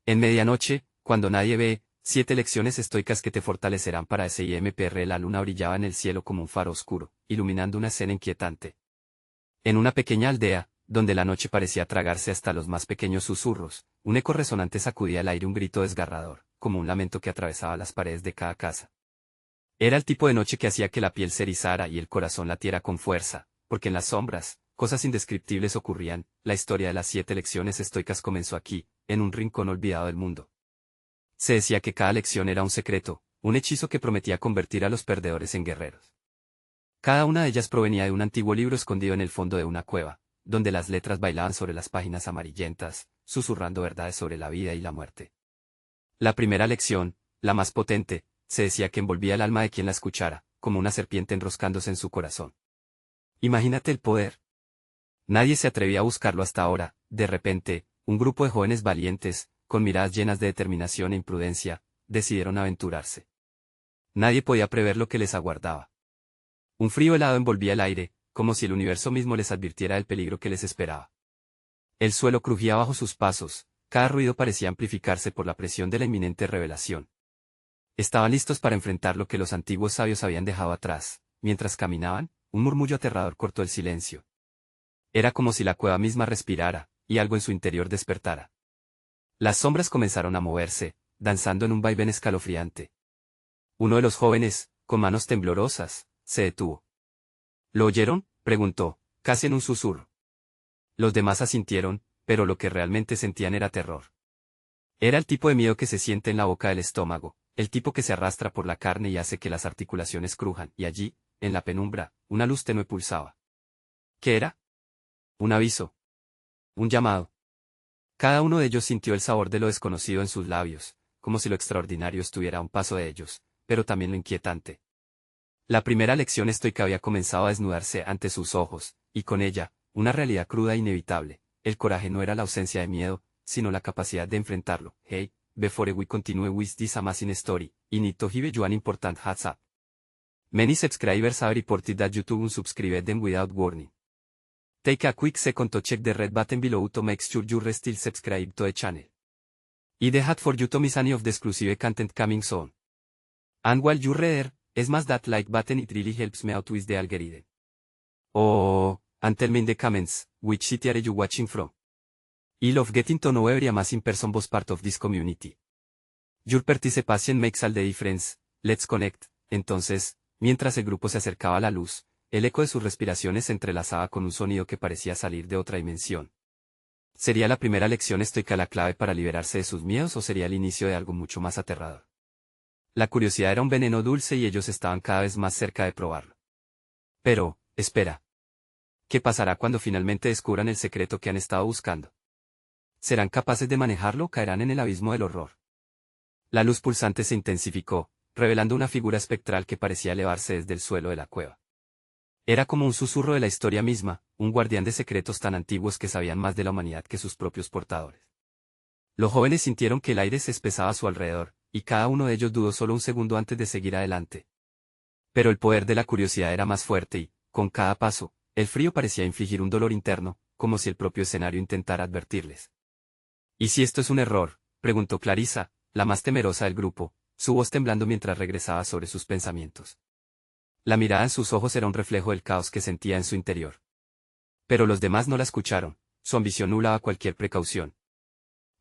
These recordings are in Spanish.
En medianoche, cuando nadie ve, 7 lecciones estoicas que te fortalecerán para SIMPR. La luna brillaba en el cielo como un faro oscuro, iluminando una escena inquietante. En una pequeña aldea, donde la noche parecía tragarse hasta los más pequeños susurros, un eco resonante sacudía el aire, un grito desgarrador, como un lamento que atravesaba las paredes de cada casa. Era el tipo de noche que hacía que la piel se erizara y el corazón latiera con fuerza, porque en las sombras, cosas indescriptibles ocurrían. La historia de las 7 lecciones estoicas comenzó aquí, en un rincón olvidado del mundo. Se decía que cada lección era un secreto, un hechizo que prometía convertir a los perdedores en guerreros. Cada una de ellas provenía de un antiguo libro escondido en el fondo de una cueva, donde las letras bailaban sobre las páginas amarillentas, susurrando verdades sobre la vida y la muerte. La primera lección, la más potente, se decía que envolvía el alma de quien la escuchara, como una serpiente enroscándose en su corazón. Imagínate el poder. Nadie se atrevía a buscarlo hasta ahora. De repente, un grupo de jóvenes valientes, con miradas llenas de determinación e imprudencia, decidieron aventurarse. Nadie podía prever lo que les aguardaba. Un frío helado envolvía el aire, como si el universo mismo les advirtiera del peligro que les esperaba. El suelo crujía bajo sus pasos, cada ruido parecía amplificarse por la presión de la inminente revelación. Estaban listos para enfrentar lo que los antiguos sabios habían dejado atrás. Mientras caminaban, un murmullo aterrador cortó el silencio. Era como si la cueva misma respirara, y algo en su interior despertara. Las sombras comenzaron a moverse, danzando en un vaivén escalofriante. Uno de los jóvenes, con manos temblorosas, se detuvo. ¿Lo oyeron?, preguntó, casi en un susurro. Los demás asintieron, pero lo que realmente sentían era terror. Era el tipo de miedo que se siente en la boca del estómago, el tipo que se arrastra por la carne y hace que las articulaciones crujan, y allí, en la penumbra, una luz tenue pulsaba. ¿Qué era? Un aviso. Un llamado. Cada uno de ellos sintió el sabor de lo desconocido en sus labios, como si lo extraordinario estuviera a un paso de ellos, pero también lo inquietante. La primera lección estoica había comenzado a desnudarse ante sus ojos, y con ella, una realidad cruda e inevitable. El coraje no era la ausencia de miedo, sino la capacidad de enfrentarlo. Hey, before we continue with this amazing story, I need to give you an important heads up. Many subscribers have reported that YouTube unsubscribed them without warning. Take a quick second to check the red button below to make sure you're still subscribed to the channel. It's the hat for you to miss any of the exclusive content coming soon. And while you're there, smash that like button, it really helps me out with the algorithm. Oh, and tell me in the comments, which city are you watching from? I love getting to know every amazing person was part of this community. Your participation makes all the difference. Let's connect. Entonces, mientras el grupo se acercaba a la luz, el eco de sus respiraciones se entrelazaba con un sonido que parecía salir de otra dimensión. ¿Sería la primera lección estoica la clave para liberarse de sus miedos o sería el inicio de algo mucho más aterrador? La curiosidad era un veneno dulce y ellos estaban cada vez más cerca de probarlo. Pero, espera. ¿Qué pasará cuando finalmente descubran el secreto que han estado buscando? ¿Serán capaces de manejarlo o caerán en el abismo del horror? La luz pulsante se intensificó, revelando una figura espectral que parecía elevarse desde el suelo de la cueva. Era como un susurro de la historia misma, un guardián de secretos tan antiguos que sabían más de la humanidad que sus propios portadores. Los jóvenes sintieron que el aire se espesaba a su alrededor, y cada uno de ellos dudó solo un segundo antes de seguir adelante. Pero el poder de la curiosidad era más fuerte y, con cada paso, el frío parecía infligir un dolor interno, como si el propio escenario intentara advertirles. ¿Y si esto es un error?, preguntó Clarissa, la más temerosa del grupo, su voz temblando mientras regresaba sobre sus pensamientos. La mirada en sus ojos era un reflejo del caos que sentía en su interior. Pero los demás no la escucharon, su ambición nublaba cualquier precaución.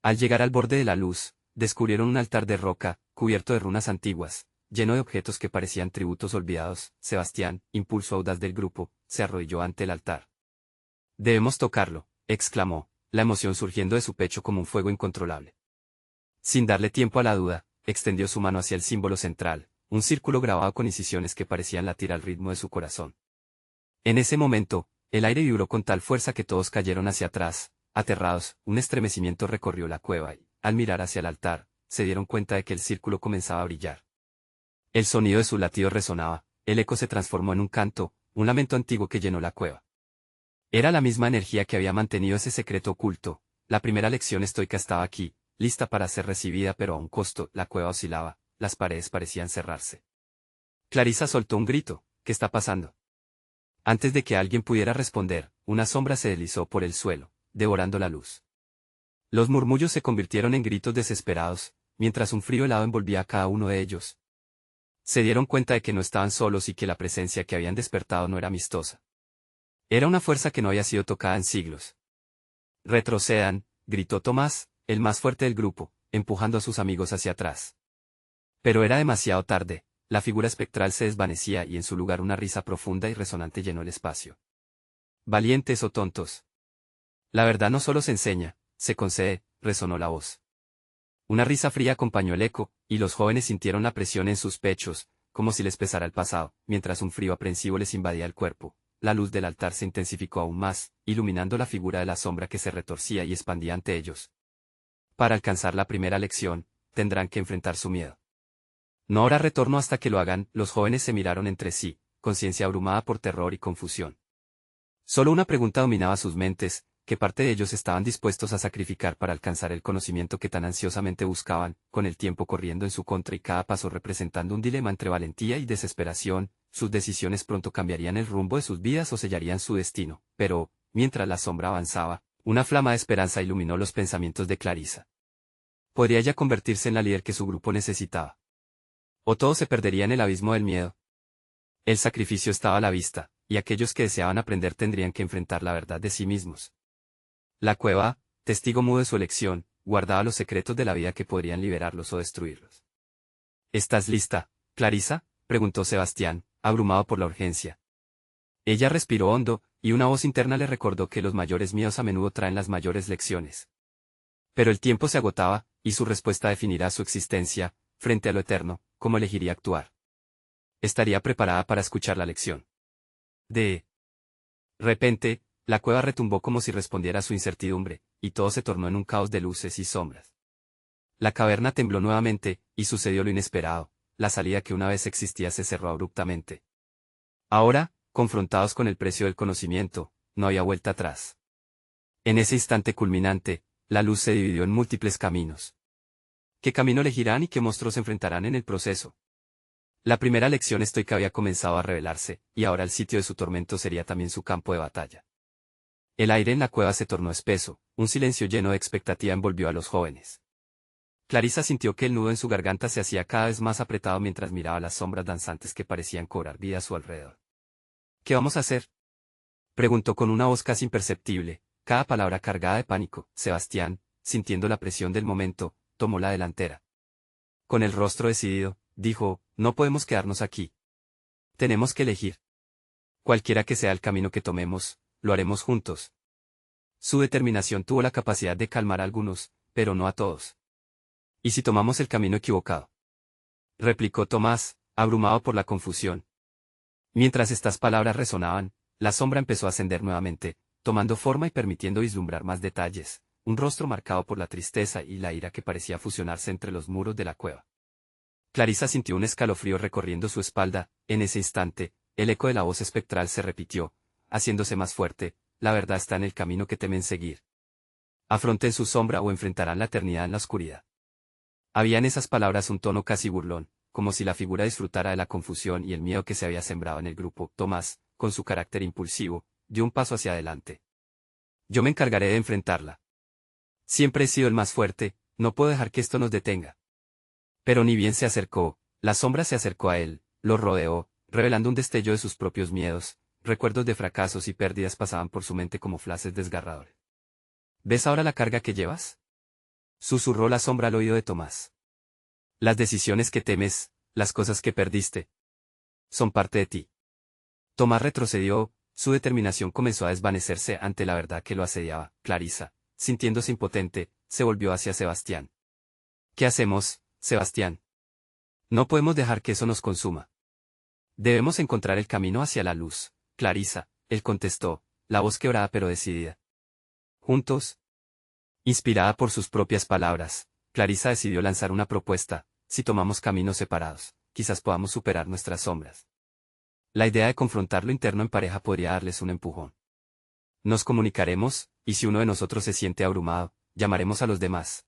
Al llegar al borde de la luz, descubrieron un altar de roca, cubierto de runas antiguas, lleno de objetos que parecían tributos olvidados. Sebastián, impulso audaz del grupo, se arrodilló ante el altar. «Debemos tocarlo», exclamó, la emoción surgiendo de su pecho como un fuego incontrolable. Sin darle tiempo a la duda, extendió su mano hacia el símbolo central, un círculo grabado con incisiones que parecían latir al ritmo de su corazón. En ese momento, el aire vibró con tal fuerza que todos cayeron hacia atrás, aterrados. Un estremecimiento recorrió la cueva y, al mirar hacia el altar, se dieron cuenta de que el círculo comenzaba a brillar. El sonido de su latido resonaba, el eco se transformó en un canto, un lamento antiguo que llenó la cueva. Era la misma energía que había mantenido ese secreto oculto. La primera lección estoica estaba aquí, lista para ser recibida, pero a un costo. La cueva oscilaba, las paredes parecían cerrarse. Clarissa soltó un grito. ¿Qué está pasando? Antes de que alguien pudiera responder, una sombra se deslizó por el suelo, devorando la luz. Los murmullos se convirtieron en gritos desesperados, mientras un frío helado envolvía a cada uno de ellos. Se dieron cuenta de que no estaban solos y que la presencia que habían despertado no era amistosa. Era una fuerza que no había sido tocada en siglos. «Retrocedan», gritó Tomás, el más fuerte del grupo, empujando a sus amigos hacia atrás. Pero era demasiado tarde, la figura espectral se desvanecía y en su lugar una risa profunda y resonante llenó el espacio. «¿Valientes o tontos? La verdad no solo se enseña, se concede», resonó la voz. Una risa fría acompañó el eco, y los jóvenes sintieron la presión en sus pechos, como si les pesara el pasado, mientras un frío aprensivo les invadía el cuerpo. La luz del altar se intensificó aún más, iluminando la figura de la sombra que se retorcía y expandía ante ellos. Para alcanzar la primera lección, tendrán que enfrentar su miedo. No habrá retorno hasta que lo hagan. Los jóvenes se miraron entre sí, conciencia abrumada por terror y confusión. Solo una pregunta dominaba sus mentes: ¿qué parte de ellos estaban dispuestos a sacrificar para alcanzar el conocimiento que tan ansiosamente buscaban? Con el tiempo corriendo en su contra y cada paso representando un dilema entre valentía y desesperación, sus decisiones pronto cambiarían el rumbo de sus vidas o sellarían su destino. Pero, mientras la sombra avanzaba, una flama de esperanza iluminó los pensamientos de Clarissa. Podría ella convertirse en la líder que su grupo necesitaba. O todo se perdería en el abismo del miedo. El sacrificio estaba a la vista, y aquellos que deseaban aprender tendrían que enfrentar la verdad de sí mismos. La cueva, testigo mudo de su elección, guardaba los secretos de la vida que podrían liberarlos o destruirlos. ¿Estás lista, Clarissa?, preguntó Sebastián, abrumado por la urgencia. Ella respiró hondo, y una voz interna le recordó que los mayores miedos a menudo traen las mayores lecciones. Pero el tiempo se agotaba, y su respuesta definirá su existencia, frente a lo eterno, cómo elegiría actuar. Estaría preparada para escuchar la lección. De repente, la cueva retumbó como si respondiera a su incertidumbre, y todo se tornó en un caos de luces y sombras. La caverna tembló nuevamente, y sucedió lo inesperado: la salida que una vez existía se cerró abruptamente. Ahora, confrontados con el precio del conocimiento, no había vuelta atrás. En ese instante culminante, la luz se dividió en múltiples caminos. ¿Qué camino elegirán y qué monstruos se enfrentarán en el proceso? La primera lección estoica había comenzado a revelarse, y ahora el sitio de su tormento sería también su campo de batalla. El aire en la cueva se tornó espeso, un silencio lleno de expectativa envolvió a los jóvenes. Clarissa sintió que el nudo en su garganta se hacía cada vez más apretado mientras miraba las sombras danzantes que parecían cobrar vida a su alrededor. ¿Qué vamos a hacer?, preguntó con una voz casi imperceptible, cada palabra cargada de pánico. Sebastián, sintiendo la presión del momento, tomó la delantera. Con el rostro decidido, dijo: «No podemos quedarnos aquí. Tenemos que elegir. Cualquiera que sea el camino que tomemos, lo haremos juntos». Su determinación tuvo la capacidad de calmar a algunos, pero no a todos. «¿Y si tomamos el camino equivocado?», replicó Tomás, abrumado por la confusión. Mientras estas palabras resonaban, la sombra empezó a ascender nuevamente, tomando forma y permitiendo vislumbrar más detalles: un rostro marcado por la tristeza y la ira que parecía fusionarse entre los muros de la cueva. Clarissa sintió un escalofrío recorriendo su espalda. En ese instante, el eco de la voz espectral se repitió, haciéndose más fuerte: «La verdad está en el camino que temen seguir. Afronten su sombra o enfrentarán la eternidad en la oscuridad». Había en esas palabras un tono casi burlón, como si la figura disfrutara de la confusión y el miedo que se había sembrado en el grupo. Tomás, con su carácter impulsivo, dio un paso hacia adelante. «Yo me encargaré de enfrentarla. Siempre he sido el más fuerte, no puedo dejar que esto nos detenga». Pero ni bien se acercó, la sombra se acercó a él, lo rodeó, revelando un destello de sus propios miedos. Recuerdos de fracasos y pérdidas pasaban por su mente como flashes desgarradores. «¿Ves ahora la carga que llevas?», susurró la sombra al oído de Tomás. «Las decisiones que temes, las cosas que perdiste, son parte de ti». Tomás retrocedió, su determinación comenzó a desvanecerse ante la verdad que lo asediaba. Clarissa, sintiéndose impotente, se volvió hacia Sebastián. «¿Qué hacemos, Sebastián? No podemos dejar que eso nos consuma. Debemos encontrar el camino hacia la luz». «Clarissa», él contestó, la voz quebrada pero decidida. «Juntos». Inspirada por sus propias palabras, Clarissa decidió lanzar una propuesta: «Si tomamos caminos separados, quizás podamos superar nuestras sombras». La idea de confrontar lo interno en pareja podría darles un empujón. «Nos comunicaremos, y si uno de nosotros se siente abrumado, llamaremos a los demás».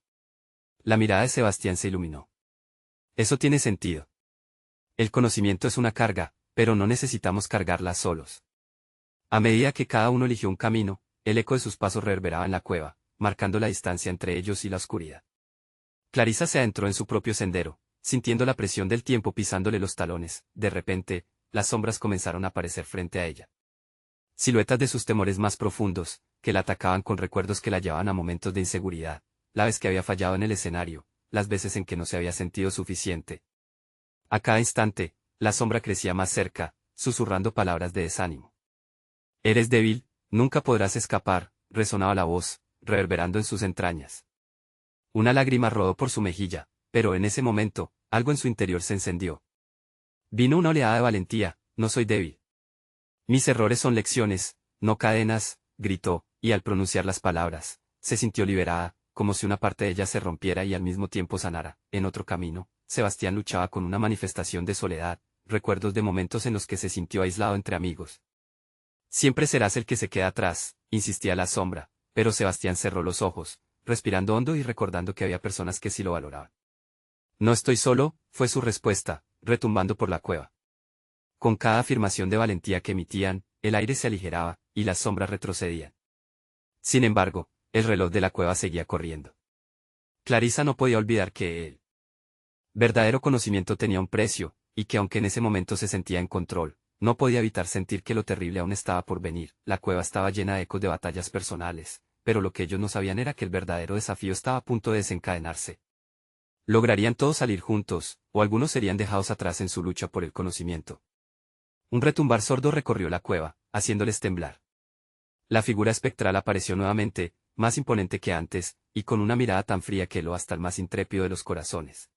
La mirada de Sebastián se iluminó. «Eso tiene sentido. El conocimiento es una carga, pero no necesitamos cargarla solos». A medida que cada uno eligió un camino, el eco de sus pasos reverberaba en la cueva, marcando la distancia entre ellos y la oscuridad. Clarissa se adentró en su propio sendero, sintiendo la presión del tiempo pisándole los talones. De repente, las sombras comenzaron a aparecer frente a ella. Siluetas de sus temores más profundos, que la atacaban con recuerdos que la llevaban a momentos de inseguridad, la vez que había fallado en el escenario, las veces en que no se había sentido suficiente. A cada instante, la sombra crecía más cerca, susurrando palabras de desánimo. Eres débil, nunca podrás escapar, resonaba la voz, reverberando en sus entrañas. Una lágrima rodó por su mejilla, pero en ese momento, algo en su interior se encendió. Vino una oleada de valentía, no soy débil. Mis errores son lecciones, no cadenas, gritó, y al pronunciar las palabras, se sintió liberada, como si una parte de ella se rompiera y al mismo tiempo sanara. En otro camino, Sebastián luchaba con una manifestación de soledad, recuerdos de momentos en los que se sintió aislado entre amigos. Siempre serás el que se queda atrás, insistía la sombra, pero Sebastián cerró los ojos, respirando hondo y recordando que había personas que sí lo valoraban. No estoy solo, fue su respuesta, retumbando por la cueva. Con cada afirmación de valentía que emitían, el aire se aligeraba, y las sombras retrocedían. Sin embargo, el reloj de la cueva seguía corriendo. Clarissa no podía olvidar que el verdadero conocimiento tenía un precio, y que aunque en ese momento se sentía en control, no podía evitar sentir que lo terrible aún estaba por venir. La cueva estaba llena de ecos de batallas personales, pero lo que ellos no sabían era que el verdadero desafío estaba a punto de desencadenarse. ¿Lograrían todos salir juntos, o algunos serían dejados atrás en su lucha por el conocimiento? Un retumbar sordo recorrió la cueva, haciéndoles temblar. La figura espectral apareció nuevamente, más imponente que antes, y con una mirada tan fría que heló hasta el más intrépido de los corazones.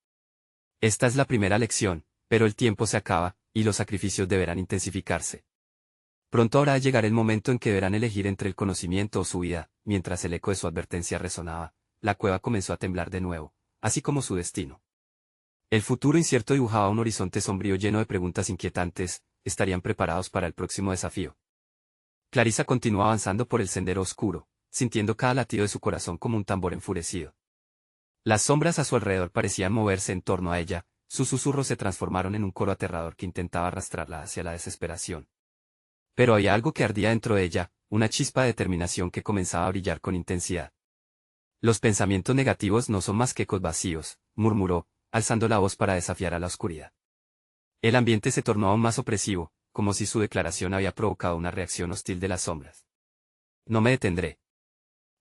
Esta es la primera lección, pero el tiempo se acaba, y los sacrificios deberán intensificarse. Pronto habrá de llegar el momento en que deberán elegir entre el conocimiento o su vida. Mientras el eco de su advertencia resonaba, la cueva comenzó a temblar de nuevo, así como su destino. El futuro incierto dibujaba un horizonte sombrío lleno de preguntas inquietantes. ¿Estarían preparados para el próximo desafío? Clarissa continuó avanzando por el sendero oscuro, sintiendo cada latido de su corazón como un tambor enfurecido. Las sombras a su alrededor parecían moverse en torno a ella, sus susurros se transformaron en un coro aterrador que intentaba arrastrarla hacia la desesperación. Pero había algo que ardía dentro de ella, una chispa de determinación que comenzaba a brillar con intensidad. Los pensamientos negativos no son más que ecos vacíos, murmuró, alzando la voz para desafiar a la oscuridad. El ambiente se tornó aún más opresivo, como si su declaración había provocado una reacción hostil de las sombras. No me detendré.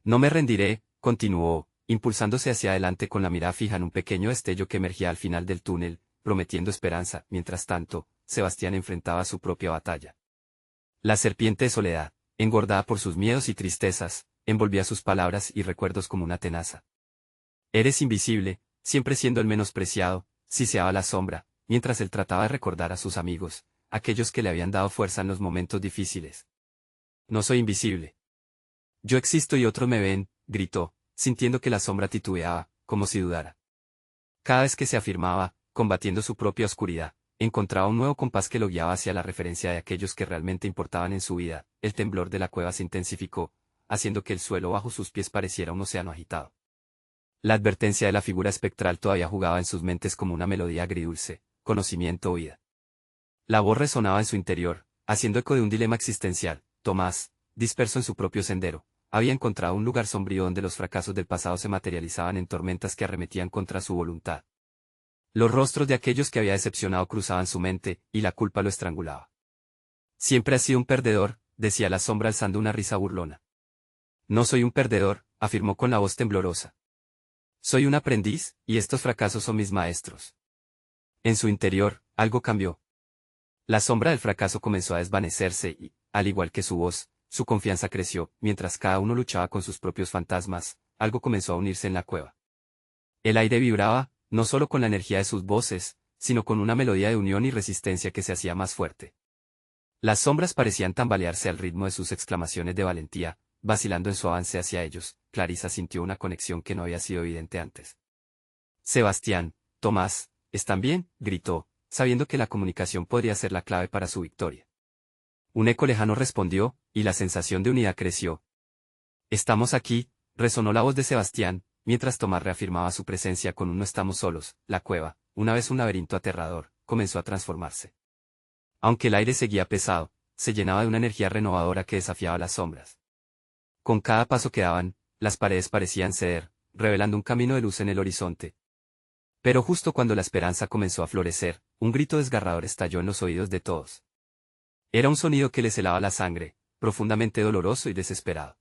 No me rendiré, continuó, impulsándose hacia adelante con la mirada fija en un pequeño destello que emergía al final del túnel, prometiendo esperanza. Mientras tanto, Sebastián enfrentaba su propia batalla. La serpiente de soledad, engordada por sus miedos y tristezas, envolvía sus palabras y recuerdos como una tenaza. Eres invisible, siempre siendo el menospreciado, siseaba la sombra, mientras él trataba de recordar a sus amigos, aquellos que le habían dado fuerza en los momentos difíciles. No soy invisible. Yo existo y otros me ven, gritó, sintiendo que la sombra titubeaba, como si dudara. Cada vez que se afirmaba, combatiendo su propia oscuridad, encontraba un nuevo compás que lo guiaba hacia la referencia de aquellos que realmente importaban en su vida. El temblor de la cueva se intensificó, haciendo que el suelo bajo sus pies pareciera un océano agitado. La advertencia de la figura espectral todavía jugaba en sus mentes como una melodía agridulce, conocimiento o vida. La voz resonaba en su interior, haciendo eco de un dilema existencial. Tomás, disperso en su propio sendero, había encontrado un lugar sombrío donde los fracasos del pasado se materializaban en tormentas que arremetían contra su voluntad. Los rostros de aquellos que había decepcionado cruzaban su mente, y la culpa lo estrangulaba. Siempre has sido un perdedor, decía la sombra alzando una risa burlona. No soy un perdedor, afirmó con la voz temblorosa. Soy un aprendiz, y estos fracasos son mis maestros. En su interior, algo cambió. La sombra del fracaso comenzó a desvanecerse y, al igual que su voz, su confianza creció. Mientras cada uno luchaba con sus propios fantasmas, algo comenzó a unirse en la cueva. El aire vibraba, no solo con la energía de sus voces, sino con una melodía de unión y resistencia que se hacía más fuerte. Las sombras parecían tambalearse al ritmo de sus exclamaciones de valentía, vacilando en su avance hacia ellos. Clarissa sintió una conexión que no había sido evidente antes. Sebastián, Tomás, ¿están bien?, gritó, sabiendo que la comunicación podría ser la clave para su victoria. Un eco lejano respondió, y la sensación de unidad creció. Estamos aquí, resonó la voz de Sebastián, mientras Tomás reafirmaba su presencia con un no estamos solos. La cueva, una vez un laberinto aterrador, comenzó a transformarse. Aunque el aire seguía pesado, se llenaba de una energía renovadora que desafiaba las sombras. Con cada paso que daban, las paredes parecían ceder, revelando un camino de luz en el horizonte. Pero justo cuando la esperanza comenzó a florecer, un grito desgarrador estalló en los oídos de todos. Era un sonido que les helaba la sangre, profundamente doloroso y desesperado.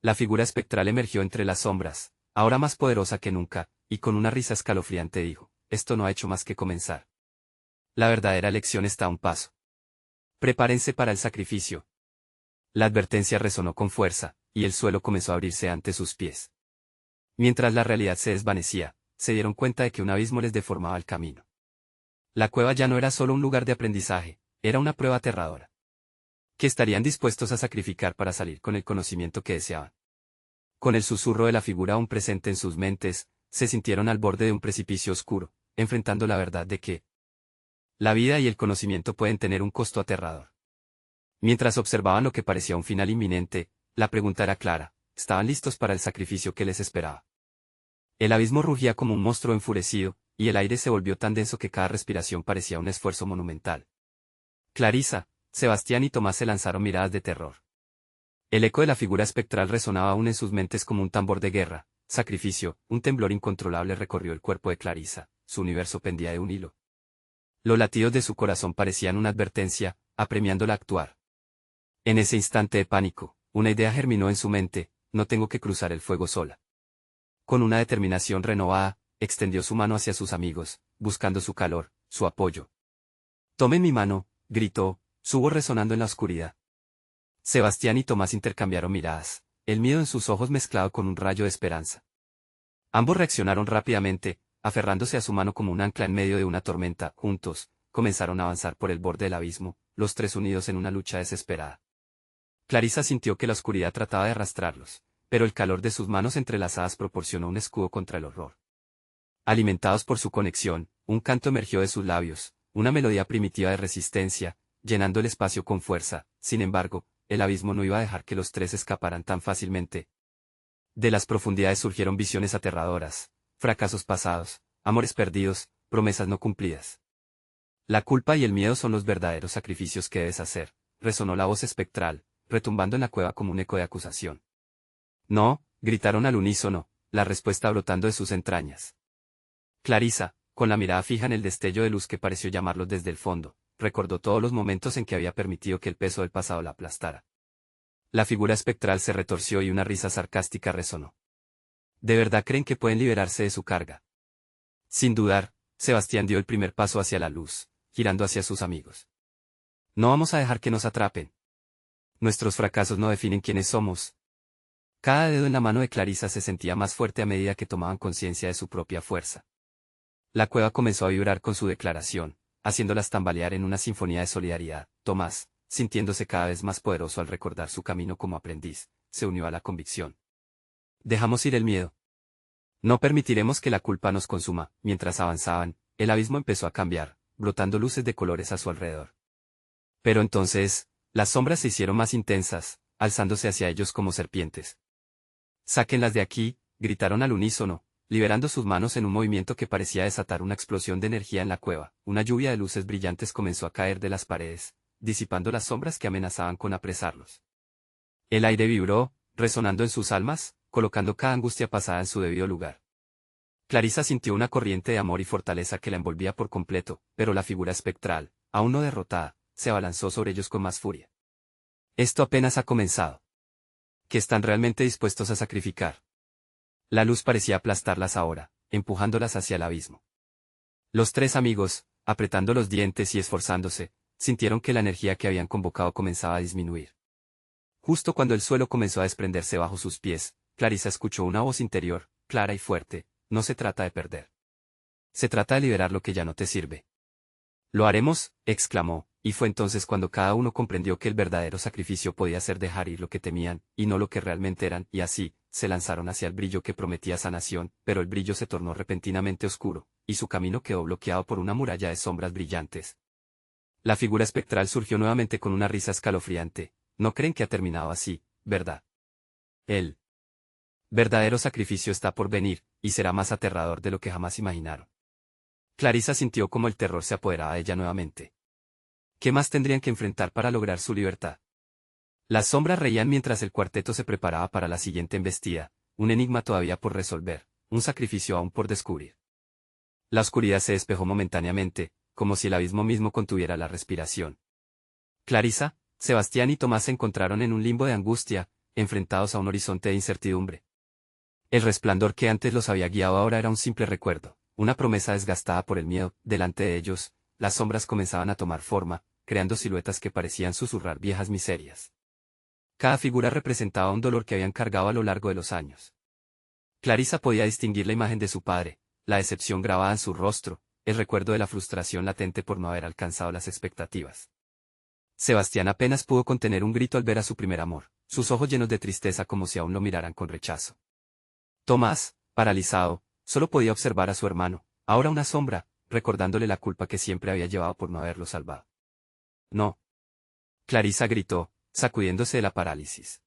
La figura espectral emergió entre las sombras, ahora más poderosa que nunca, y con una risa escalofriante dijo, esto no ha hecho más que comenzar. La verdadera elección está a un paso. Prepárense para el sacrificio. La advertencia resonó con fuerza, y el suelo comenzó a abrirse ante sus pies. Mientras la realidad se desvanecía, se dieron cuenta de que un abismo les deformaba el camino. La cueva ya no era solo un lugar de aprendizaje, era una prueba aterradora. Que estarían dispuestos a sacrificar para salir con el conocimiento que deseaban. Con el susurro de la figura aún presente en sus mentes, se sintieron al borde de un precipicio oscuro, enfrentando la verdad de que la vida y el conocimiento pueden tener un costo aterrador. Mientras observaban lo que parecía un final inminente, la pregunta era clara, ¿estaban listos para el sacrificio que les esperaba? El abismo rugía como un monstruo enfurecido, y el aire se volvió tan denso que cada respiración parecía un esfuerzo monumental. Clarisa, Sebastián y Tomás se lanzaron miradas de terror. El eco de la figura espectral resonaba aún en sus mentes como un tambor de guerra, sacrificio, un temblor incontrolable recorrió el cuerpo de Clarisa, su universo pendía de un hilo. Los latidos de su corazón parecían una advertencia, apremiándola a actuar. En ese instante de pánico, una idea germinó en su mente, no tengo que cruzar el fuego sola. Con una determinación renovada, extendió su mano hacia sus amigos, buscando su calor, su apoyo. Tomen mi mano, gritó, su voz resonando en la oscuridad. Sebastián y Tomás intercambiaron miradas, el miedo en sus ojos mezclado con un rayo de esperanza. Ambos reaccionaron rápidamente, aferrándose a su mano como un ancla en medio de una tormenta, juntos, comenzaron a avanzar por el borde del abismo, los tres unidos en una lucha desesperada. Clarisa sintió que la oscuridad trataba de arrastrarlos, pero el calor de sus manos entrelazadas proporcionó un escudo contra el horror. Alimentados por su conexión, un canto emergió de sus labios, una melodía primitiva de resistencia, llenando el espacio con fuerza. Sin embargo, el abismo no iba a dejar que los tres escaparan tan fácilmente. De las profundidades surgieron visiones aterradoras, fracasos pasados, amores perdidos, promesas no cumplidas. La culpa y el miedo son los verdaderos sacrificios que debes hacer, resonó la voz espectral, retumbando en la cueva como un eco de acusación. No, gritaron al unísono, la respuesta brotando de sus entrañas. Clarisa, con la mirada fija en el destello de luz que pareció llamarlos desde el fondo, recordó todos los momentos en que había permitido que el peso del pasado la aplastara. La figura espectral se retorció y una risa sarcástica resonó. ¿De verdad creen que pueden liberarse de su carga? Sin dudar, Sebastián dio el primer paso hacia la luz, girando hacia sus amigos. No vamos a dejar que nos atrapen. Nuestros fracasos no definen quiénes somos. Cada dedo en la mano de Clarisa se sentía más fuerte a medida que tomaban conciencia de su propia fuerza. La cueva comenzó a vibrar con su declaración, haciéndolas tambalear en una sinfonía de solidaridad. Tomás, sintiéndose cada vez más poderoso al recordar su camino como aprendiz, se unió a la convicción. Dejamos ir el miedo. No permitiremos que la culpa nos consuma. Mientras avanzaban, el abismo empezó a cambiar, brotando luces de colores a su alrededor. Pero entonces, las sombras se hicieron más intensas, alzándose hacia ellos como serpientes. «Sáquenlas de aquí», gritaron al unísono, liberando sus manos en un movimiento que parecía desatar una explosión de energía en la cueva. Una lluvia de luces brillantes comenzó a caer de las paredes, disipando las sombras que amenazaban con apresarlos. El aire vibró, resonando en sus almas, colocando cada angustia pasada en su debido lugar. Clarisa sintió una corriente de amor y fortaleza que la envolvía por completo, pero la figura espectral, aún no derrotada, se abalanzó sobre ellos con más furia. Esto apenas ha comenzado. ¿Qué están realmente dispuestos a sacrificar? La luz parecía aplastarlas ahora, empujándolas hacia el abismo. Los tres amigos, apretando los dientes y esforzándose, sintieron que la energía que habían convocado comenzaba a disminuir. Justo cuando el suelo comenzó a desprenderse bajo sus pies, Clarisa escuchó una voz interior, clara y fuerte: no se trata de perder. Se trata de liberar lo que ya no te sirve. «Lo haremos», exclamó, y fue entonces cuando cada uno comprendió que el verdadero sacrificio podía ser dejar ir lo que temían, y no lo que realmente eran, y así, se lanzaron hacia el brillo que prometía sanación, pero el brillo se tornó repentinamente oscuro, y su camino quedó bloqueado por una muralla de sombras brillantes. La figura espectral surgió nuevamente con una risa escalofriante. «No creen que ha terminado así, ¿verdad? El verdadero sacrificio está por venir, y será más aterrador de lo que jamás imaginaron». Clarisa sintió como el terror se apoderaba de ella nuevamente. ¿Qué más tendrían que enfrentar para lograr su libertad? Las sombras reían mientras el cuarteto se preparaba para la siguiente embestida, un enigma todavía por resolver, un sacrificio aún por descubrir. La oscuridad se despejó momentáneamente, como si el abismo mismo contuviera la respiración. Clarisa, Sebastián y Tomás se encontraron en un limbo de angustia, enfrentados a un horizonte de incertidumbre. El resplandor que antes los había guiado ahora era un simple recuerdo, una promesa desgastada por el miedo. Delante de ellos, las sombras comenzaban a tomar forma, creando siluetas que parecían susurrar viejas miserias. Cada figura representaba un dolor que habían cargado a lo largo de los años. Clarisa podía distinguir la imagen de su padre, la decepción grabada en su rostro, el recuerdo de la frustración latente por no haber alcanzado las expectativas. Sebastián apenas pudo contener un grito al ver a su primer amor, sus ojos llenos de tristeza como si aún lo miraran con rechazo. Tomás, paralizado, solo podía observar a su hermano, ahora una sombra, recordándole la culpa que siempre había llevado por no haberlo salvado. No. Clarisa gritó, sacudiéndose de la parálisis.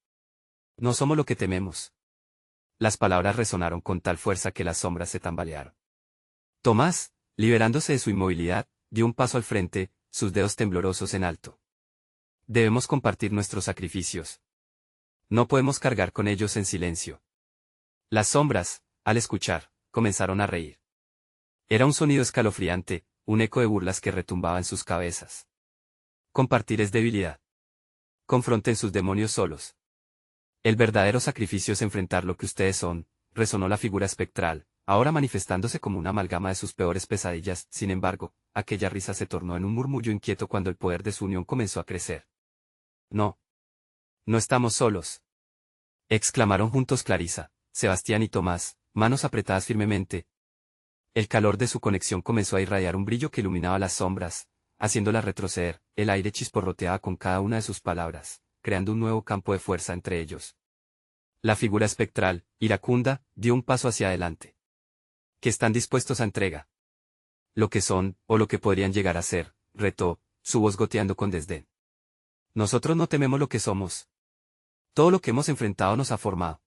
No somos lo que tememos. Las palabras resonaron con tal fuerza que las sombras se tambalearon. Tomás, liberándose de su inmovilidad, dio un paso al frente, sus dedos temblorosos en alto. Debemos compartir nuestros sacrificios. No podemos cargar con ellos en silencio. Las sombras, al escuchar, comenzaron a reír. Era un sonido escalofriante, un eco de burlas que retumbaba en sus cabezas. Compartir es debilidad. Confronten sus demonios solos. El verdadero sacrificio es enfrentar lo que ustedes son, resonó la figura espectral, ahora manifestándose como una amalgama de sus peores pesadillas. Sin embargo, aquella risa se tornó en un murmullo inquieto cuando el poder de su unión comenzó a crecer. No. No estamos solos. Exclamaron juntos Clarisa, Sebastián y Tomás, manos apretadas firmemente. El calor de su conexión comenzó a irradiar un brillo que iluminaba las sombras, haciéndolas retroceder. El aire chisporroteaba con cada una de sus palabras, creando un nuevo campo de fuerza entre ellos. La figura espectral, iracunda, dio un paso hacia adelante. ¿Que están dispuestos a entrega? Lo que son, o lo que podrían llegar a ser, retó, su voz goteando con desdén. Nosotros no tememos lo que somos. Todo lo que hemos enfrentado nos ha formado.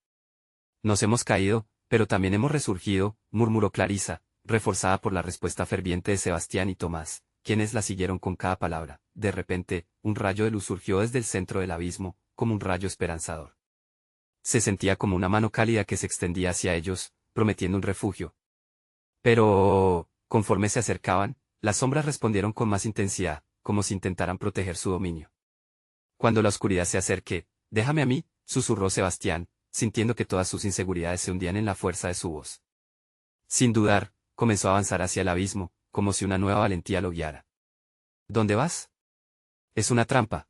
Nos hemos caído, pero también hemos resurgido, murmuró Clarisa, reforzada por la respuesta ferviente de Sebastián y Tomás, quienes la siguieron con cada palabra. De repente, un rayo de luz surgió desde el centro del abismo, como un rayo esperanzador. Se sentía como una mano cálida que se extendía hacia ellos, prometiendo un refugio. Pero, conforme se acercaban, las sombras respondieron con más intensidad, como si intentaran proteger su dominio. Cuando la oscuridad se acerque, déjame a mí, susurró Sebastián, sintiendo que todas sus inseguridades se hundían en la fuerza de su voz. Sin dudar, comenzó a avanzar hacia el abismo, como si una nueva valentía lo guiara. ¿Dónde vas? Es una trampa.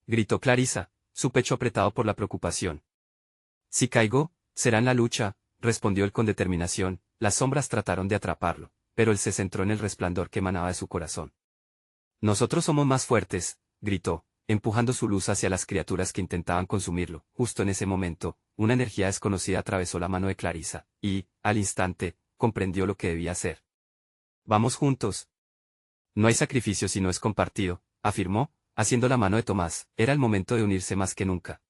Gritó Clarisa, su pecho apretado por la preocupación. Si caigo, será en la lucha, respondió él con determinación. Las sombras trataron de atraparlo, pero él se centró en el resplandor que emanaba de su corazón. Nosotros somos más fuertes, gritó, empujando su luz hacia las criaturas que intentaban consumirlo. Justo en ese momento, una energía desconocida atravesó la mano de Clarisa, y, al instante, comprendió lo que debía hacer. Vamos juntos. No hay sacrificio si no es compartido, afirmó, haciendo la mano de Tomás. Era el momento de unirse más que nunca.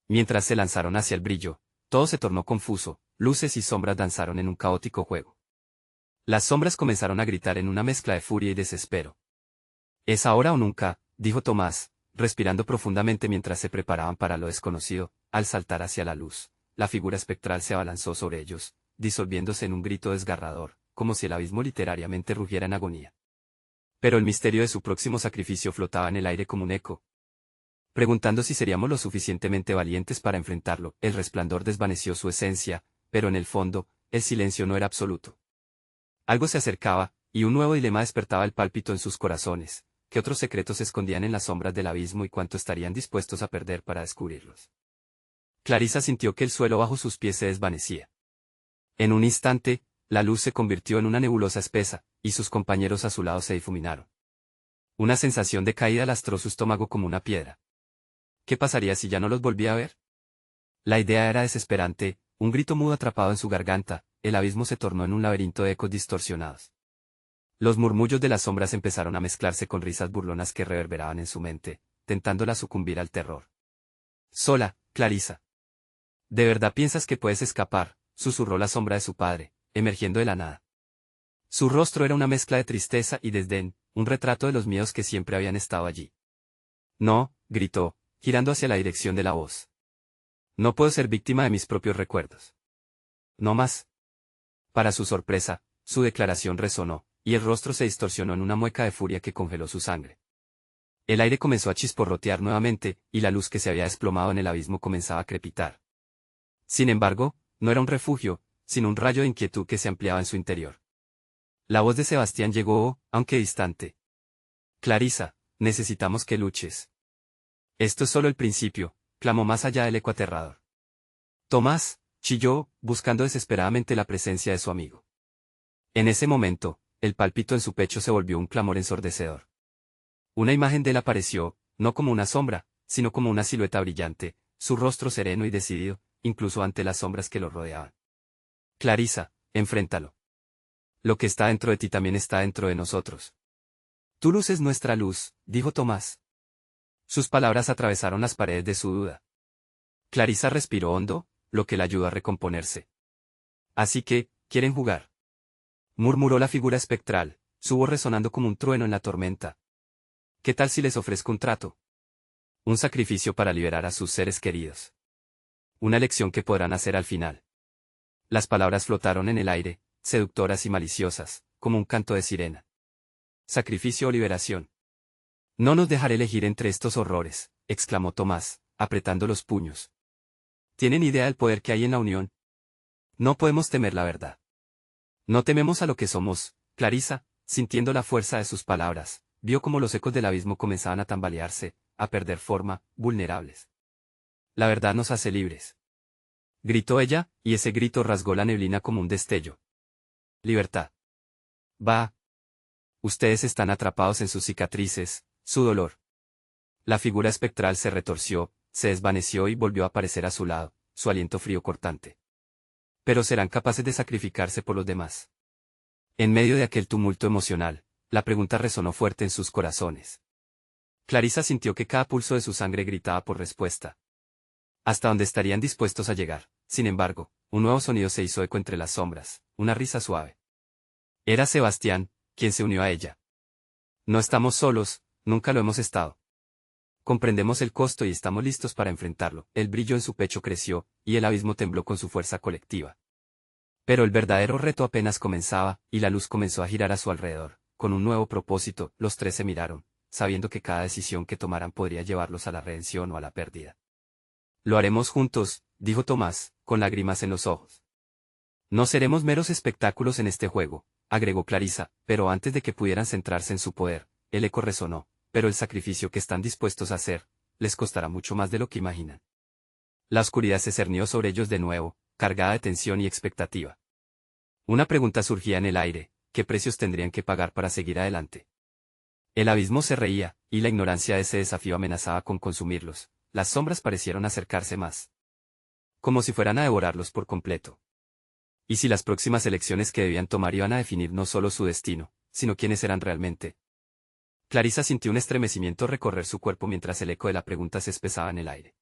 Mientras se lanzaron hacia el brillo, todo se tornó confuso, luces y sombras danzaron en un caótico juego. Las sombras comenzaron a gritar en una mezcla de furia y desespero. ¿Es ahora o nunca?, dijo Tomás, respirando profundamente mientras se preparaban para lo desconocido. Al saltar hacia la luz, la figura espectral se abalanzó sobre ellos, disolviéndose en un grito desgarrador, como si el abismo literariamente rugiera en agonía. Pero el misterio de su próximo sacrificio flotaba en el aire como un eco. Preguntando si seríamos lo suficientemente valientes para enfrentarlo, el resplandor desvaneció su esencia, pero en el fondo, el silencio no era absoluto. Algo se acercaba, y un nuevo dilema despertaba el pálpito en sus corazones. ¿Qué otros secretos se escondían en las sombras del abismo y cuánto estarían dispuestos a perder para descubrirlos? Clarisa sintió que el suelo bajo sus pies se desvanecía. En un instante, la luz se convirtió en una nebulosa espesa, y sus compañeros a su lado se difuminaron. Una sensación de caída lastró su estómago como una piedra. ¿Qué pasaría si ya no los volvía a ver? La idea era desesperante, un grito mudo atrapado en su garganta. El abismo se tornó en un laberinto de ecos distorsionados. Los murmullos de las sombras empezaron a mezclarse con risas burlonas que reverberaban en su mente, tentándola a sucumbir al terror. Sola, Clarisa. ¿De verdad piensas que puedes escapar?, susurró la sombra de su padre, emergiendo de la nada. Su rostro era una mezcla de tristeza y desdén, un retrato de los miedos que siempre habían estado allí. No, gritó, girando hacia la dirección de la voz. No puedo ser víctima de mis propios recuerdos. No más. Para su sorpresa, su declaración resonó, y el rostro se distorsionó en una mueca de furia que congeló su sangre. El aire comenzó a chisporrotear nuevamente, y la luz que se había desplomado en el abismo comenzaba a crepitar. Sin embargo, no era un refugio, sino un rayo de inquietud que se ampliaba en su interior. La voz de Sebastián llegó, aunque distante. Clarisa, necesitamos que luches. Esto es solo el principio, clamó más allá del eco aterrador. Tomás, chilló, buscando desesperadamente la presencia de su amigo. En ese momento, el pálpito en su pecho se volvió un clamor ensordecedor. Una imagen de él apareció, no como una sombra, sino como una silueta brillante, su rostro sereno y decidido, incluso ante las sombras que lo rodeaban. Clarisa, enfréntalo. Lo que está dentro de ti también está dentro de nosotros. Tu luz es nuestra luz, dijo Tomás. Sus palabras atravesaron las paredes de su duda. Clarisa respiró hondo, lo que la ayudó a recomponerse. Así que, ¿quieren jugar?, murmuró la figura espectral, su voz resonando como un trueno en la tormenta. ¿Qué tal si les ofrezco un trato? Un sacrificio para liberar a sus seres queridos. Una elección que podrán hacer al final. Las palabras flotaron en el aire, seductoras y maliciosas, como un canto de sirena. Sacrificio o liberación. No nos dejaré elegir entre estos horrores, exclamó Tomás, apretando los puños. ¿Tienen idea del poder que hay en la unión? No podemos temer la verdad. No tememos a lo que somos. Clarisa, sintiendo la fuerza de sus palabras, vio cómo los ecos del abismo comenzaban a tambalearse, a perder forma, vulnerables. La verdad nos hace libres. Gritó ella, y ese grito rasgó la neblina como un destello. Libertad. Va. Ustedes están atrapados en sus cicatrices, su dolor. La figura espectral se retorció, se desvaneció y volvió a aparecer a su lado, su aliento frío cortante. Pero serán capaces de sacrificarse por los demás. En medio de aquel tumulto emocional, la pregunta resonó fuerte en sus corazones. Clarisa sintió que cada pulso de su sangre gritaba por respuesta. Hasta dónde estarían dispuestos a llegar, sin embargo, un nuevo sonido se hizo eco entre las sombras, una risa suave. Era Sebastián, quien se unió a ella. No estamos solos, nunca lo hemos estado. Comprendemos el costo y estamos listos para enfrentarlo. El brillo en su pecho creció, y el abismo tembló con su fuerza colectiva. Pero el verdadero reto apenas comenzaba, y la luz comenzó a girar a su alrededor. Con un nuevo propósito, los tres se miraron, sabiendo que cada decisión que tomaran podría llevarlos a la redención o a la pérdida. Lo haremos juntos, dijo Tomás, con lágrimas en los ojos. No seremos meros espectáculos en este juego, agregó Clarisa, pero antes de que pudieran centrarse en su poder, el eco resonó, pero el sacrificio que están dispuestos a hacer, les costará mucho más de lo que imaginan. La oscuridad se cernió sobre ellos de nuevo, cargada de tensión y expectativa. Una pregunta surgía en el aire: ¿qué precios tendrían que pagar para seguir adelante? El abismo se reía, y la ignorancia de ese desafío amenazaba con consumirlos. Las sombras parecieron acercarse más. Como si fueran a devorarlos por completo. ¿Y si las próximas elecciones que debían tomar iban a definir no solo su destino, sino quiénes eran realmente? Clarisa sintió un estremecimiento recorrer su cuerpo mientras el eco de la pregunta se espesaba en el aire.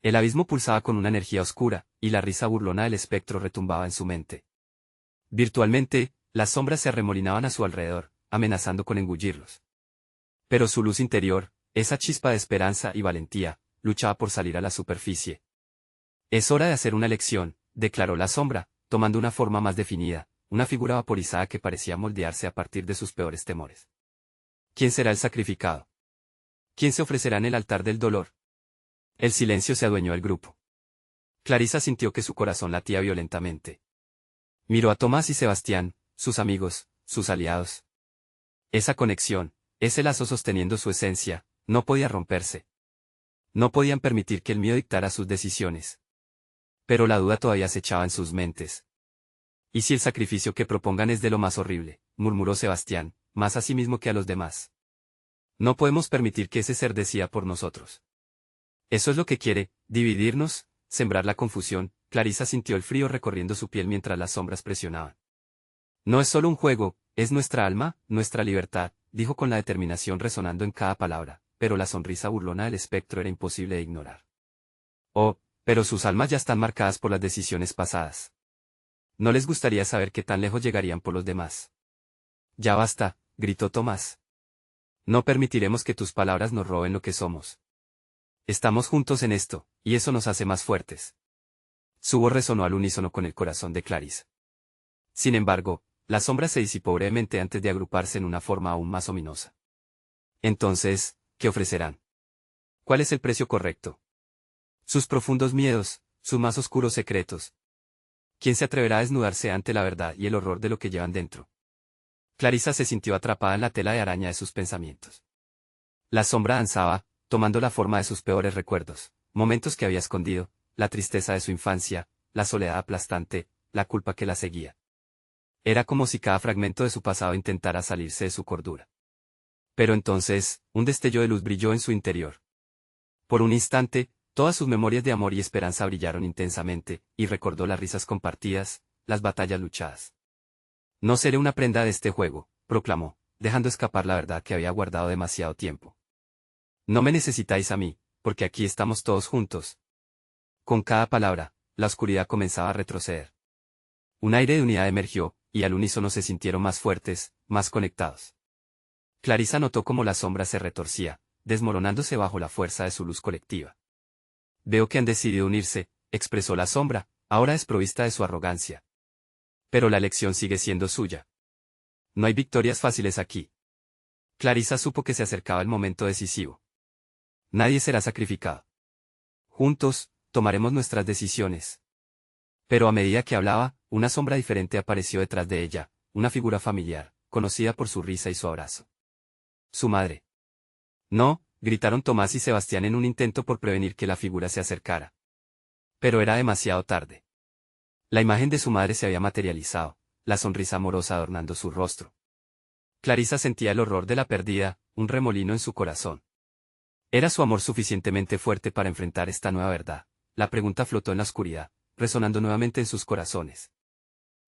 El abismo pulsaba con una energía oscura, y la risa burlona del espectro retumbaba en su mente. Virtualmente, las sombras se arremolinaban a su alrededor, amenazando con engullirlos. Pero su luz interior, esa chispa de esperanza y valentía, luchaba por salir a la superficie. Es hora de hacer una elección, declaró la sombra, tomando una forma más definida, una figura vaporizada que parecía moldearse a partir de sus peores temores. ¿Quién será el sacrificado? ¿Quién se ofrecerá en el altar del dolor? El silencio se adueñó del grupo. Clarisa sintió que su corazón latía violentamente. Miró a Tomás y Sebastián, sus amigos, sus aliados. Esa conexión, ese lazo sosteniendo su esencia, no podía romperse. No podían permitir que el miedo dictara sus decisiones. Pero la duda todavía acechaba en sus mentes. ¿Y si el sacrificio que propongan es de lo más horrible?, murmuró Sebastián, más a sí mismo que a los demás. No podemos permitir que ese ser decida por nosotros. Eso es lo que quiere, dividirnos, sembrar la confusión. Clarisa sintió el frío recorriendo su piel mientras las sombras presionaban. No es solo un juego, es nuestra alma, nuestra libertad, dijo con la determinación resonando en cada palabra, pero la sonrisa burlona del espectro era imposible de ignorar. Oh, pero sus almas ya están marcadas por las decisiones pasadas. No les gustaría saber qué tan lejos llegarían por los demás. Ya basta, gritó Tomás. No permitiremos que tus palabras nos roben lo que somos. Estamos juntos en esto, y eso nos hace más fuertes. Su voz resonó al unísono con el corazón de Clarissa. Sin embargo, la sombra se disipó brevemente antes de agruparse en una forma aún más ominosa. Entonces, ¿qué ofrecerán? ¿Cuál es el precio correcto? Sus profundos miedos, sus más oscuros secretos. ¿Quién se atreverá a desnudarse ante la verdad y el horror de lo que llevan dentro? Clarissa se sintió atrapada en la tela de araña de sus pensamientos. La sombra danzaba, tomando la forma de sus peores recuerdos, momentos que había escondido, la tristeza de su infancia, la soledad aplastante, la culpa que la seguía. Era como si cada fragmento de su pasado intentara salirse de su cordura. Pero entonces, un destello de luz brilló en su interior. Por un instante, todas sus memorias de amor y esperanza brillaron intensamente, y recordó las risas compartidas, las batallas luchadas. No seré una prenda de este juego, proclamó, dejando escapar la verdad que había guardado demasiado tiempo. No me necesitáis a mí, porque aquí estamos todos juntos. Con cada palabra, la oscuridad comenzaba a retroceder. Un aire de unidad emergió, y al unísono se sintieron más fuertes, más conectados. Clarissa notó cómo la sombra se retorcía, desmoronándose bajo la fuerza de su luz colectiva. Veo que han decidido unirse, expresó la sombra, ahora desprovista de su arrogancia. Pero la elección sigue siendo suya. No hay victorias fáciles aquí. Clarissa supo que se acercaba el momento decisivo. Nadie será sacrificado. Juntos, tomaremos nuestras decisiones. Pero a medida que hablaba, una sombra diferente apareció detrás de ella, una figura familiar, conocida por su risa y su abrazo. Su madre. No, gritaron Tomás y Sebastián en un intento por prevenir que la figura se acercara. Pero era demasiado tarde. La imagen de su madre se había materializado, la sonrisa amorosa adornando su rostro. Clarissa sentía el horror de la pérdida, un remolino en su corazón. ¿Era su amor suficientemente fuerte para enfrentar esta nueva verdad? La pregunta flotó en la oscuridad, resonando nuevamente en sus corazones.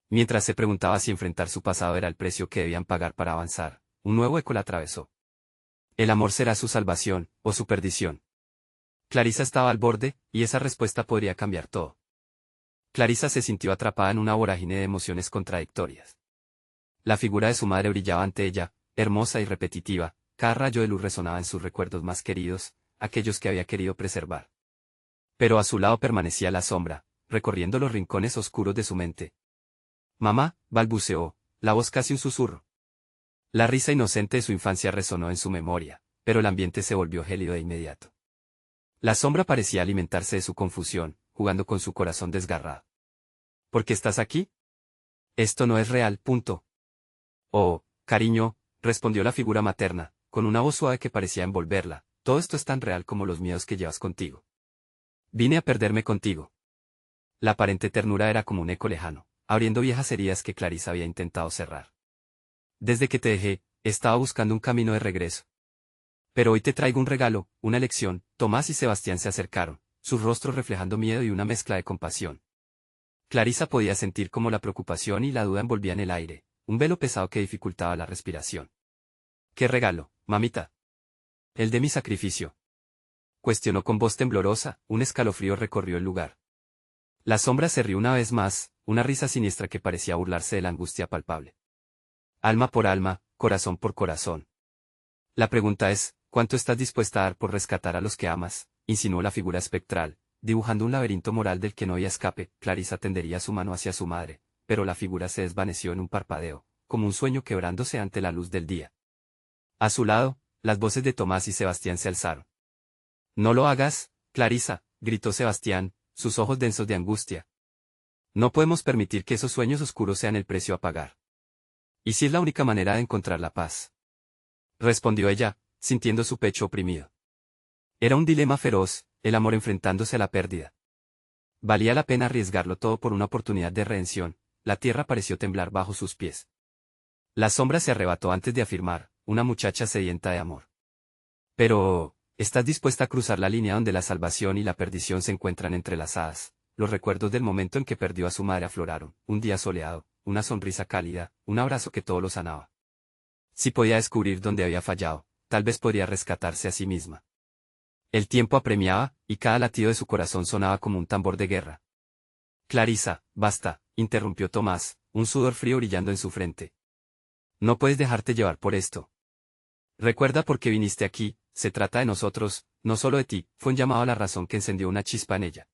Mientras se preguntaba si enfrentar su pasado era el precio que debían pagar para avanzar, un nuevo eco la atravesó. ¿El amor será su salvación, o su perdición? Clarissa estaba al borde, y esa respuesta podría cambiar todo. Clarissa se sintió atrapada en una vorágine de emociones contradictorias. La figura de su madre brillaba ante ella, hermosa y repetitiva, cada rayo de luz resonaba en sus recuerdos más queridos, aquellos que había querido preservar. Pero a su lado permanecía la sombra, recorriendo los rincones oscuros de su mente. Mamá, balbuceó, la voz casi un susurro. La risa inocente de su infancia resonó en su memoria, pero el ambiente se volvió gélido de inmediato. La sombra parecía alimentarse de su confusión, jugando con su corazón desgarrado. ¿Por qué estás aquí? Esto no es real, punto. Oh, cariño, respondió la figura materna, con una voz suave que parecía envolverla, todo esto es tan real como los miedos que llevas contigo. Vine a perderme contigo. La aparente ternura era como un eco lejano, abriendo viejas heridas que Clarissa había intentado cerrar. Desde que te dejé, estaba buscando un camino de regreso. Pero hoy te traigo un regalo, una lección. Tomás y Sebastián se acercaron, sus rostros reflejando miedo y una mezcla de compasión. Clarissa podía sentir cómo la preocupación y la duda envolvían el aire, un velo pesado que dificultaba la respiración. ¿Qué regalo, mamita? El de mi sacrificio. Cuestionó con voz temblorosa, un escalofrío recorrió el lugar. La sombra se rió una vez más, una risa siniestra que parecía burlarse de la angustia palpable. Alma por alma, corazón por corazón. La pregunta es, ¿cuánto estás dispuesta a dar por rescatar a los que amas? Insinuó la figura espectral, dibujando un laberinto moral del que no había escape. Clarissa tendería su mano hacia su madre, pero la figura se desvaneció en un parpadeo, como un sueño quebrándose ante la luz del día. A su lado, las voces de Tomás y Sebastián se alzaron. No lo hagas, Clarissa, gritó Sebastián, sus ojos densos de angustia. No podemos permitir que esos sueños oscuros sean el precio a pagar. ¿Y si es la única manera de encontrar la paz? Respondió ella, sintiendo su pecho oprimido. Era un dilema feroz, el amor enfrentándose a la pérdida. Valía la pena arriesgarlo todo por una oportunidad de redención. La tierra pareció temblar bajo sus pies. La sombra se arrebató antes de afirmar, una muchacha sedienta de amor. Pero, ¿estás dispuesta a cruzar la línea donde la salvación y la perdición se encuentran entrelazadas? Los recuerdos del momento en que perdió a su madre afloraron, un día soleado, una sonrisa cálida, un abrazo que todo lo sanaba. Si podía descubrir dónde había fallado, tal vez podría rescatarse a sí misma. El tiempo apremiaba, y cada latido de su corazón sonaba como un tambor de guerra. Clarissa, basta, interrumpió Tomás, un sudor frío brillando en su frente. No puedes dejarte llevar por esto. Recuerda por qué viniste aquí, se trata de nosotros, no solo de ti, fue un llamado a la razón que encendió una chispa en ella.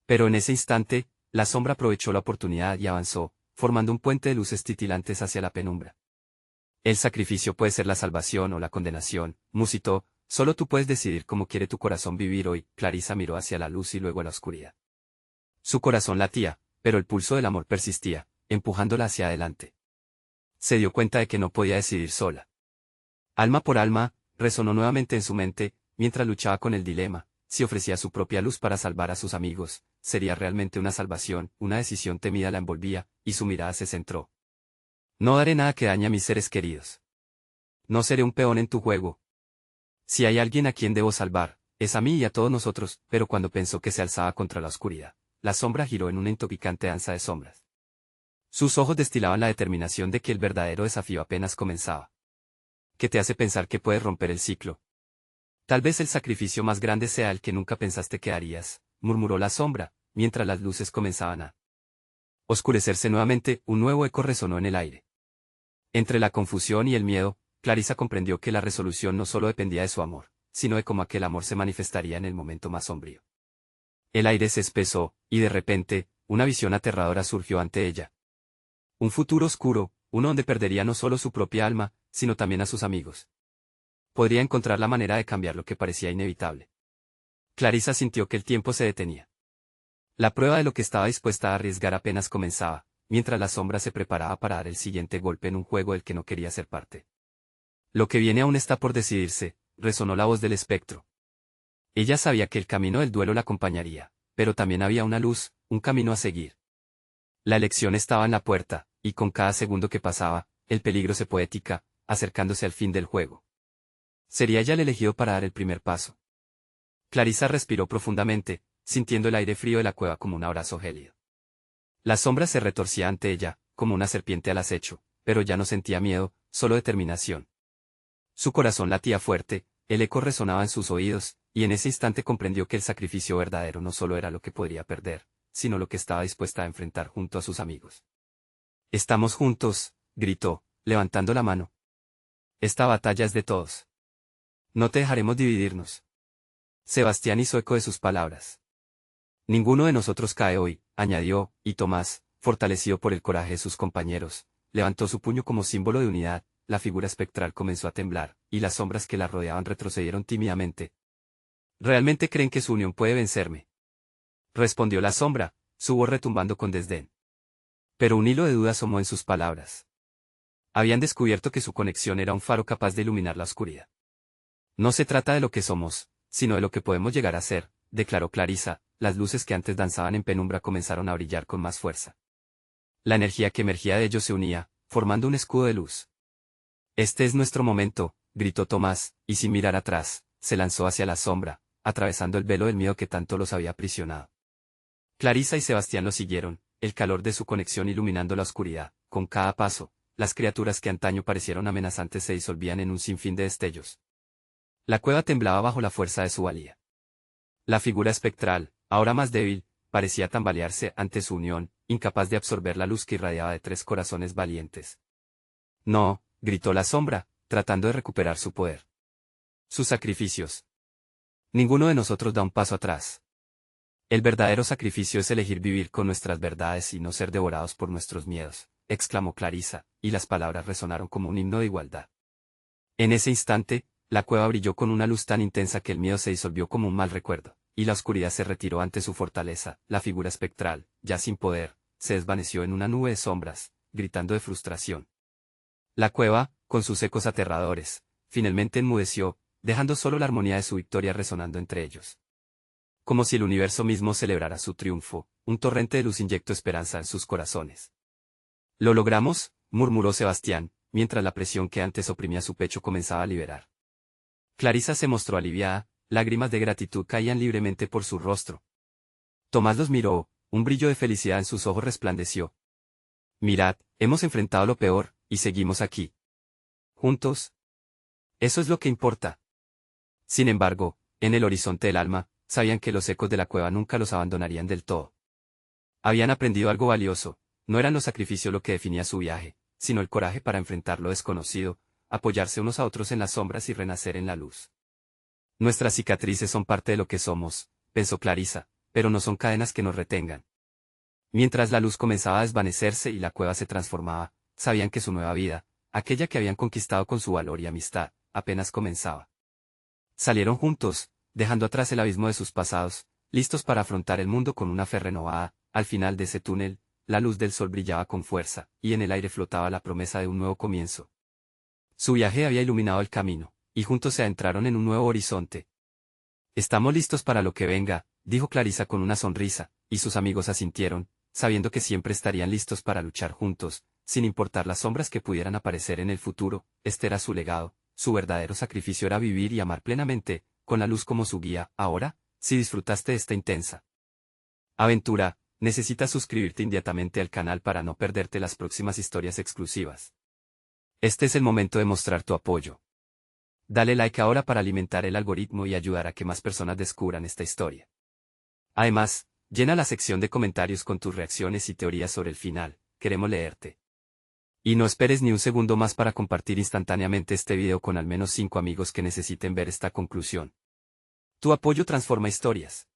Pero en ese instante, la sombra aprovechó la oportunidad y avanzó, formando un puente de luces titilantes hacia la penumbra. El sacrificio puede ser la salvación o la condenación, musitó, solo tú puedes decidir cómo quiere tu corazón vivir hoy. Clarisa miró hacia la luz y luego a la oscuridad. Su corazón latía, pero el pulso del amor persistía, empujándola hacia adelante. Se dio cuenta de que no podía decidir sola. Alma por alma, resonó nuevamente en su mente, mientras luchaba con el dilema: si ofrecía su propia luz para salvar a sus amigos, sería realmente una salvación. Una decisión temida la envolvía, y su mirada se centró. No haré nada que dañe a mis seres queridos. No seré un peón en tu juego. Si hay alguien a quien debo salvar, es a mí y a todos nosotros. Pero cuando pensó que se alzaba contra la oscuridad, la sombra giró en una intoxicante danza de sombras. Sus ojos destilaban la determinación de que el verdadero desafío apenas comenzaba. ¿Qué te hace pensar que puedes romper el ciclo? Tal vez el sacrificio más grande sea el que nunca pensaste que harías, murmuró la sombra, mientras las luces comenzaban a oscurecerse nuevamente. Un nuevo eco resonó en el aire. Entre la confusión y el miedo, Clarisa comprendió que la resolución no solo dependía de su amor, sino de cómo aquel amor se manifestaría en el momento más sombrío. El aire se espesó, y de repente, una visión aterradora surgió ante ella. Un futuro oscuro, uno donde perdería no solo su propia alma, sino también a sus amigos. Podría encontrar la manera de cambiar lo que parecía inevitable. Clarisa sintió que el tiempo se detenía. La prueba de lo que estaba dispuesta a arriesgar apenas comenzaba, mientras la sombra se preparaba para dar el siguiente golpe en un juego del que no quería ser parte. Lo que viene aún está por decidirse, resonó la voz del espectro. Ella sabía que el camino del duelo la acompañaría, pero también había una luz, un camino a seguir. La elección estaba en la puerta, y con cada segundo que pasaba, el peligro se poética, acercándose al fin del juego. Sería ella el elegido para dar el primer paso. Clarisa respiró profundamente, sintiendo el aire frío de la cueva como un abrazo gélido. La sombra se retorcía ante ella, como una serpiente al acecho, pero ya no sentía miedo, solo determinación. Su corazón latía fuerte, el eco resonaba en sus oídos, y en ese instante comprendió que el sacrificio verdadero no solo era lo que podría perder, sino lo que estaba dispuesta a enfrentar junto a sus amigos. «Estamos juntos», gritó, levantando la mano. «Esta batalla es de todos. No te dejaremos dividirnos». Sebastián hizo eco de sus palabras. «Ninguno de nosotros cae hoy», añadió, y Tomás, fortalecido por el coraje de sus compañeros, levantó su puño como símbolo de unidad. La figura espectral comenzó a temblar, y las sombras que la rodeaban retrocedieron tímidamente. «¿Realmente creen que su unión puede vencerme?», respondió la sombra, su voz retumbando con desdén. Pero un hilo de duda asomó en sus palabras. Habían descubierto que su conexión era un faro capaz de iluminar la oscuridad. «No se trata de lo que somos, sino de lo que podemos llegar a ser», declaró Clarisa. Las luces que antes danzaban en penumbra comenzaron a brillar con más fuerza. La energía que emergía de ellos se unía, formando un escudo de luz. «Este es nuestro momento», gritó Tomás, y sin mirar atrás, se lanzó hacia la sombra, atravesando el velo del miedo que tanto los había aprisionado. Clarisa y Sebastián lo siguieron, el calor de su conexión iluminando la oscuridad. Con cada paso, las criaturas que antaño parecieron amenazantes se disolvían en un sinfín de destellos. La cueva temblaba bajo la fuerza de su valía. La figura espectral, ahora más débil, parecía tambalearse ante su unión, incapaz de absorber la luz que irradiaba de tres corazones valientes. «No», gritó la sombra, tratando de recuperar su poder. «Sus sacrificios. Ninguno de nosotros da un paso atrás. El verdadero sacrificio es elegir vivir con nuestras verdades y no ser devorados por nuestros miedos», exclamó Clarisa, y las palabras resonaron como un himno de igualdad. En ese instante, la cueva brilló con una luz tan intensa que el miedo se disolvió como un mal recuerdo, y la oscuridad se retiró ante su fortaleza. La figura espectral, ya sin poder, se desvaneció en una nube de sombras, gritando de frustración. La cueva, con sus ecos aterradores, finalmente enmudeció, dejando solo la armonía de su victoria resonando entre ellos. Como si el universo mismo celebrara su triunfo, un torrente de luz inyectó esperanza en sus corazones. «Lo logramos», murmuró Sebastián, mientras la presión que antes oprimía su pecho comenzaba a liberar. Clarisa se mostró aliviada, lágrimas de gratitud caían libremente por su rostro. Tomás los miró, un brillo de felicidad en sus ojos resplandeció. «Mirad, hemos enfrentado lo peor, y seguimos aquí. Juntos. Eso es lo que importa». Sin embargo, en el horizonte del alma, sabían que los ecos de la cueva nunca los abandonarían del todo. Habían aprendido algo valioso, no eran los sacrificios lo que definía su viaje, sino el coraje para enfrentar lo desconocido, apoyarse unos a otros en las sombras y renacer en la luz. Nuestras cicatrices son parte de lo que somos, pensó Clarisa, pero no son cadenas que nos retengan. Mientras la luz comenzaba a desvanecerse y la cueva se transformaba, sabían que su nueva vida, aquella que habían conquistado con su valor y amistad, apenas comenzaba. Salieron juntos, dejando atrás el abismo de sus pasados, listos para afrontar el mundo con una fe renovada. Al final de ese túnel, la luz del sol brillaba con fuerza, y en el aire flotaba la promesa de un nuevo comienzo. Su viaje había iluminado el camino, y juntos se adentraron en un nuevo horizonte. Estamos listos para lo que venga, dijo Clarisa con una sonrisa, y sus amigos asintieron, sabiendo que siempre estarían listos para luchar juntos, sin importar las sombras que pudieran aparecer en el futuro. Este era su legado, su verdadero sacrificio era vivir y amar plenamente, con la luz como su guía. Ahora, si disfrutaste de esta intensa aventura, necesitas suscribirte inmediatamente al canal para no perderte las próximas historias exclusivas. Este es el momento de mostrar tu apoyo. Dale like ahora para alimentar el algoritmo y ayudar a que más personas descubran esta historia. Además, llena la sección de comentarios con tus reacciones y teorías sobre el final, queremos leerte. Y no esperes ni un segundo más para compartir instantáneamente este video con al menos 5 amigos que necesiten ver esta conclusión. Tu apoyo transforma historias.